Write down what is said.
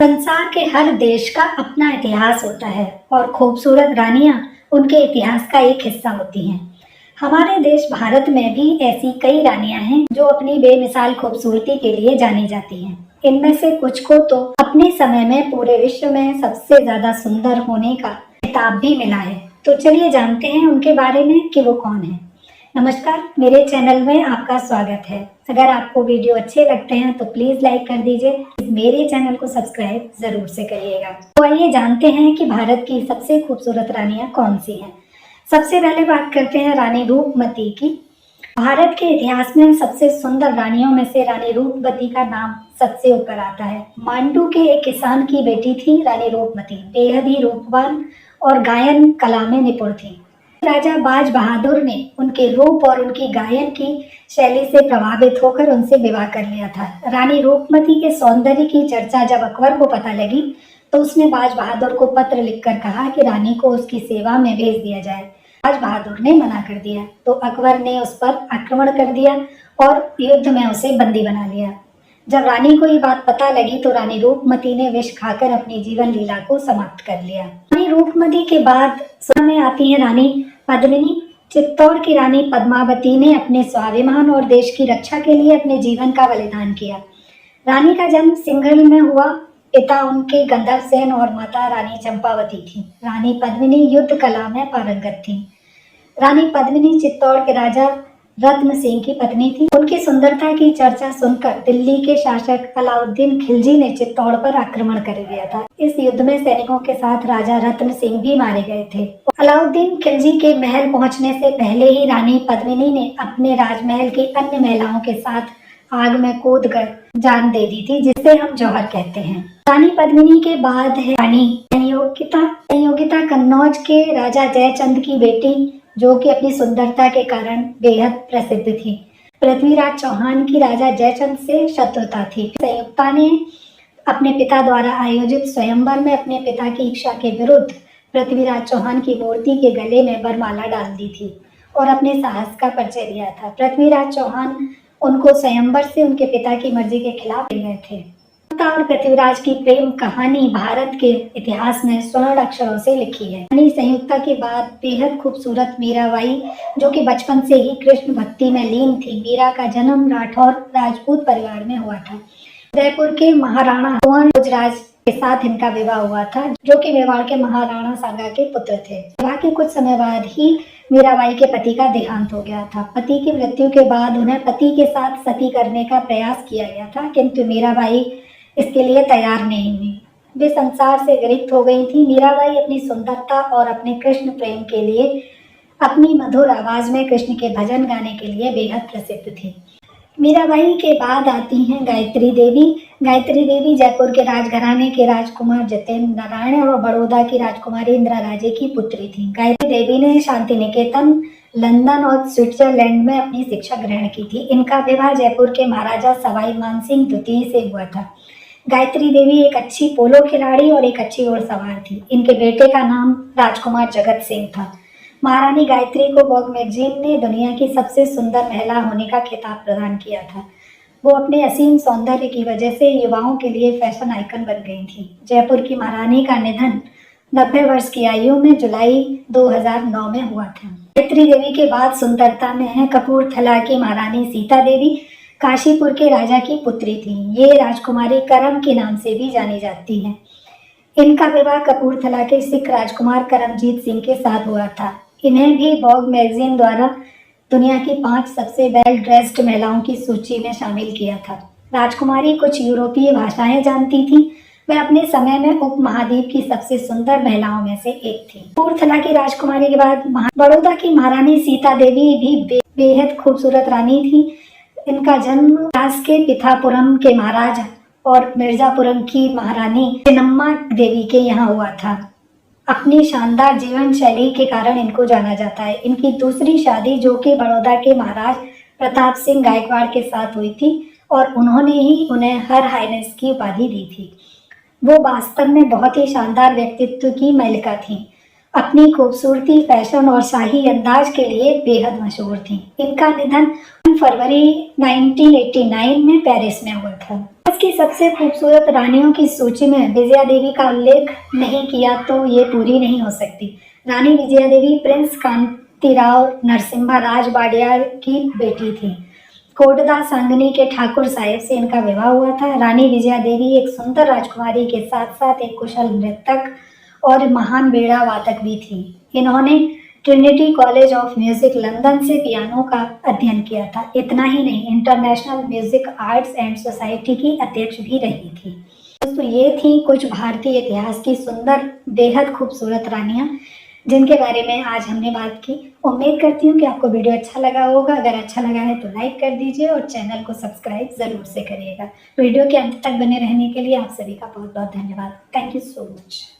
संसार के हर देश का अपना इतिहास होता है और खूबसूरत रानियां उनके इतिहास का एक हिस्सा होती हैं। हमारे देश भारत में भी ऐसी कई रानियां हैं जो अपनी बेमिसाल खूबसूरती के लिए जानी जाती हैं। इनमें से कुछ को तो अपने समय में पूरे विश्व में सबसे ज्यादा सुंदर होने का खिताब भी मिला है। तो चलिए जानते हैं उनके बारे में कि वो कौन है। नमस्कार, मेरे चैनल में आपका स्वागत है। अगर आपको वीडियो अच्छे लगते हैं तो प्लीज लाइक कर दीजिए, मेरे चैनल को सब्सक्राइब जरूर से करिएगा। तो आइए जानते हैं कि भारत की सबसे खूबसूरत रानियां कौन सी हैं। सबसे पहले बात करते हैं रानी रूपमती की। भारत के इतिहास में सबसे सुंदर रानियों में से रानी रूपमती का नाम सबसे ऊपर आता है। मांडू के एक किसान की बेटी थी रानी रूपमती। बेहद ही रूपवान और गायन कला में निपुण थी। राजा बाज बहादुर ने उनके रूप और उनकी गायन की शैली से प्रभावित होकर उनसे विवाह कर लिया था। रानी रूपमती के सौंदर्य की चर्चा जब अकबर को पता लगी तो उसने बाज बहादुर को पत्र लिखकर कहा कि रानी को उसकी सेवा में भेज दिया जाए। बाज बहादुर ने मना कर दिया तो अकबर ने उस पर आक्रमण कर दिया और युद्ध में उसे बंदी बना लिया। जब रानी को ये बात पता लगी तो रानी रूपमती ने विष खाकर अपनी जीवन लीला को समाप्त कर लिया। रानी रूपमती के बाद में आती है रानी पद्मिनी। चित्तौड़ की रानी पद्मावती ने अपने स्वाभिमान और देश की रक्षा के लिए अपने जीवन का बलिदान किया। रानी का जन्म सिंघल में हुआ। पिता उनके गंधर्व सेन और माता रानी चंपावती थी। रानी पद्मिनी युद्ध कला में पारंगत थी। रानी पद्मिनी चित्तौड़ के राजा रत्न सिंह की पत्नी थी। उनकी सुंदरता की चर्चा सुनकर दिल्ली के शासक अलाउद्दीन खिलजी ने चित्तौड़ पर आक्रमण कर दिया था। इस युद्ध में सैनिकों के साथ राजा रत्न सिंह भी मारे गए थे। अलाउद्दीन खिलजी के महल पहुंचने से पहले ही रानी पद्मिनी ने अपने राजमहल की अन्य महिलाओं के साथ आग में कूदकर जान दे दी थी, जिसे हम जौहर कहते हैं। रानी पद्मिनी के बाद है रानी संयोगिता। संयोगिता कन्नौज के राजा जयचंद की बेटी, जो कि अपनी सुंदरता के कारण बेहद प्रसिद्ध थी। पृथ्वीराज चौहान की राजा जयचंद से शत्रुता थी। संयुक्ता ने अपने पिता द्वारा आयोजित स्वयंवर में अपने पिता की इच्छा के विरुद्ध पृथ्वीराज चौहान की मूर्ति के गले में वरमाला डाल दी थी और अपने साहस का परिचय दिया था। पृथ्वीराज चौहान उनको स्वयंवर से उनके पिता की मर्जी के खिलाफ ले गए थे। और पृथ्वीराज की प्रेम कहानी भारत के इतिहास में स्वर्ण अक्षरों से लिखी है। रानी संयुक्ता के बाद बेहद खूबसूरत मीराबाई, जो कि बचपन से ही कृष्ण भक्ति में लीन थी। मीरा का जन्म राठौर राजपूत परिवार में हुआ था। उदयपुर के महाराणा भोजराज के साथ इनका विवाह हुआ था, जो कि मेवाड़ के महाराणा सांगा के पुत्र थे। विवाह के कुछ समय बाद ही मीराबाई के पति का देहांत हो गया था। पति की मृत्यु के बाद उन्हें पति के साथ सती करने का प्रयास किया गया था, किंतु मीराबाई इसके लिए तैयार नहीं हुई। वे संसार से विरक्त हो गई थी। मीराबाई अपनी सुंदरता और अपने कृष्ण प्रेम के लिए अपनी मधुर आवाज में कृष्ण के भजन गाने के लिए बेहद प्रसिद्ध थी। मीराबाई के बाद आती हैं गायत्री देवी। गायत्री देवी जयपुर के राजघराने के राजकुमार जितेंद्र नारायण और बड़ौदा की राजकुमारी इंदिरा राजे की पुत्री थी। गायत्री देवी ने शांति निकेतन, लंदन और स्विट्जरलैंड में अपनी शिक्षा ग्रहण की थी। इनका विवाह जयपुर के महाराजा सवाई मानसिंह द्वितीय से हुआ था। गायत्री देवी एक अच्छी पोलो खिलाड़ी और एक अच्छी घोड़सवार थी। इनके बेटे का नाम राजकुमार जगत सिंह था। महारानी गायत्री को वोग मैगजीन ने दुनिया की सबसे सुंदर महिला होने का खिताब प्रदान किया था। वो अपने असीम सौंदर्य की वजह से युवाओं के लिए फैशन आइकन बन गई थी। जयपुर की महारानी का निधन 90 वर्ष की आयु में जुलाई 2009 में हुआ था। गायत्री देवी के बाद सुंदरता में है कपूरथला की महारानी सीता देवी। काशीपुर के राजा की पुत्री थी। ये राजकुमारी करम के नाम से भी जानी जाती हैं। इनका विवाह कपूरथला के सिख राजकुमार करमजीत सिंह के साथ हुआ था। इन्हें भी वोग मैगजीन द्वारा दुनिया की 5 सबसे वेल ड्रेस्ड महिलाओं की सूची में शामिल किया था। राजकुमारी कुछ यूरोपीय भाषाएं जानती थी। वह अपने समय में उपमहाद्वीप की सबसे सुंदर महिलाओं में से एक थी। कपूरथला की राजकुमारी के बाद बड़ौदा की महारानी सीता देवी भी बेहद खूबसूरत रानी थी। इनका जन्म राज के पिथापुरम के महाराज और मिर्जापुरम की महारानी चिन्नम्मा देवी के यहाँ हुआ था। अपनी शानदार जीवन शैली के कारण इनको जाना जाता है। इनकी दूसरी शादी, जो कि बड़ौदा के महाराज प्रताप सिंह गायकवाड़ के साथ हुई थी और उन्होंने ही उन्हें हर हाइनेस की उपाधि दी थी। वो वास्तव में बहुत ही शानदार व्यक्तित्व की मलिका थी। अपनी खूबसूरती, फैशन और शाही अंदाज के लिए बेहद मशहूर थीं। इनका निधन फरवरी 1989 में पेरिस में हुआ था। भारत की सबसे खूबसूरत रानियों की सूची में विजया देवी का उल्लेख नहीं किया तो ये पूरी नहीं हो सकती। रानी विजया देवी प्रिंस कांतीराव नरसिम्हा राज वाडियार की बेटी थी। कोटदा सांगनी के ठाकुर साहेब से इनका विवाह हुआ था। रानी विजया देवी एक सुंदर राजकुमारी के साथ साथ एक कुशल नृत्यक और महान वीणा वादक भी थी। इन्होंने Trinity college of music London से पियानो का अध्ययन किया था। इतना ही नहीं, international music arts and society की अध्यक्ष भी रही थी। दोस्तों, ये थी कुछ भारतीय इतिहास की सुंदर, बेहद खूबसूरत रानियां जिनके बारे में आज हमने बात की। उम्मीद करती हूँ कि आपको वीडियो अच्छा लगा होगा। अगर अच्छा लगा है तो लाइक कर दीजिए और चैनल को सब्सक्राइब ज़रूर से करिएगा। वीडियो के अंत तक बने रहने के लिए आप सभी का बहुत बहुत धन्यवाद। Thank you so much.